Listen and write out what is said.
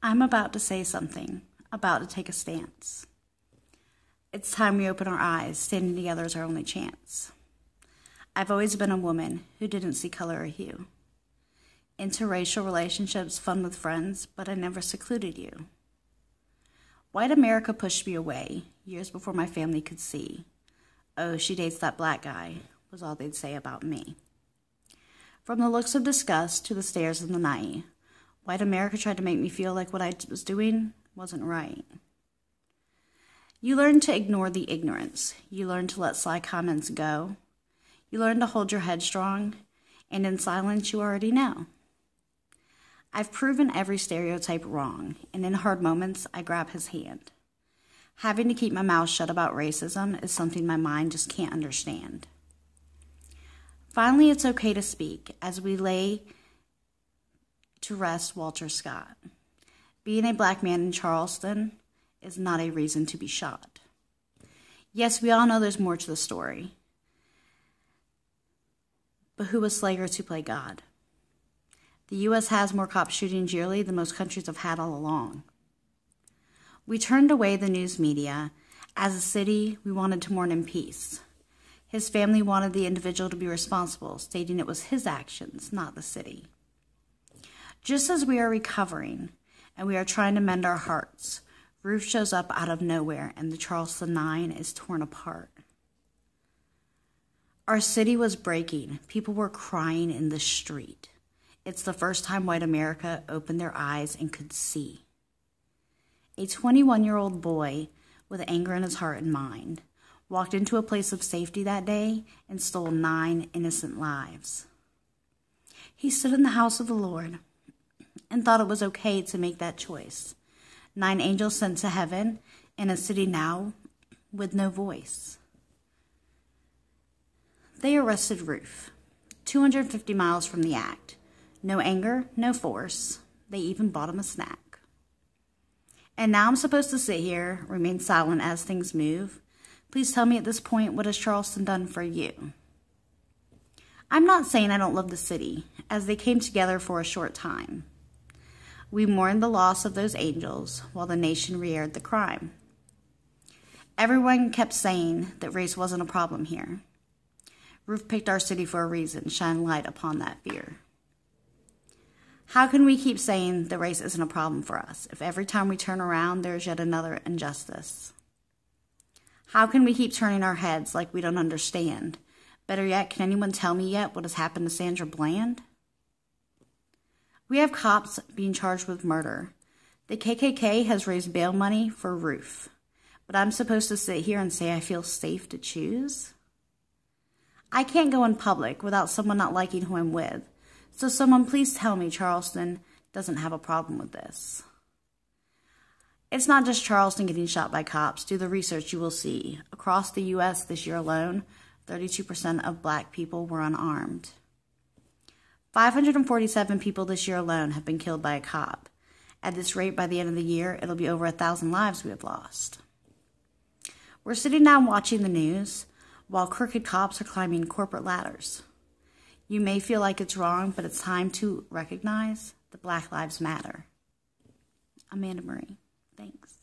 I'm about to say something, about to take a stance. It's time we open our eyes, standing together is our only chance. I've always been a woman who didn't see color or hue. Interracial relationships, fun with friends, but I never secluded you. White America pushed me away, years before my family could see. Oh, she dates that black guy, was all they'd say about me. From the looks of disgust to the stares in the night, white America tried to make me feel like what I was doing wasn't right. You learn to ignore the ignorance. You learn to let sly comments go. You learn to hold your head strong, and in silence you already know. I've proven every stereotype wrong, and in hard moments I grab his hand. Having to keep my mouth shut about racism is something my mind just can't understand. Finally, it's okay to speak as we lay to rest Walter Scott. Being a black man in Charleston is not a reason to be shot. Yes, we all know there's more to the story. But who was Slayer to play God? The U.S. has more cop shootings yearly than most countries have had all along. We turned away the news media. As a city, we wanted to mourn in peace. His family wanted the individual to be responsible, stating it was his actions, not the city. Just as we are recovering and we are trying to mend our hearts, Ruth shows up out of nowhere and the Charleston 9 is torn apart. Our city was breaking. People were crying in the street. It's the first time white America opened their eyes and could see. A 21-year-old boy with anger in his heart and mind walked into a place of safety that day and stole 9 innocent lives. He stood in the house of the Lord and thought it was okay to make that choice. 9 angels sent to heaven in a city now with no voice. They arrested Ruth, 250 miles from the act. No anger, no force. They even bought him a snack. And now I'm supposed to sit here, remain silent as things move. Please tell me at this point, what has Charleston done for you? I'm not saying I don't love the city, as they came together for a short time. We mourned the loss of those angels while the nation re-aired the crime. Everyone kept saying that race wasn't a problem here. Ruth picked our city for a reason, shine light upon that fear. How can we keep saying that race isn't a problem for us if every time we turn around there's yet another injustice? How can we keep turning our heads like we don't understand? Better yet, can anyone tell me yet what has happened to Sandra Bland? We have cops being charged with murder. The KKK has raised bail money for Ruth. But I'm supposed to sit here and say I feel safe to choose? I can't go in public without someone not liking who I'm with. So someone please tell me Charleston doesn't have a problem with this. It's not just Charleston getting shot by cops. Do the research, you will see. Across the U.S. this year alone, 32% of black people were unarmed. 547 people this year alone have been killed by a cop. At this rate, by the end of the year, it'll be over 1,000 lives we have lost. We're sitting down watching the news while crooked cops are climbing corporate ladders. You may feel like it's wrong, but it's time to recognize that Black Lives Matter. Amanda Marie, thanks.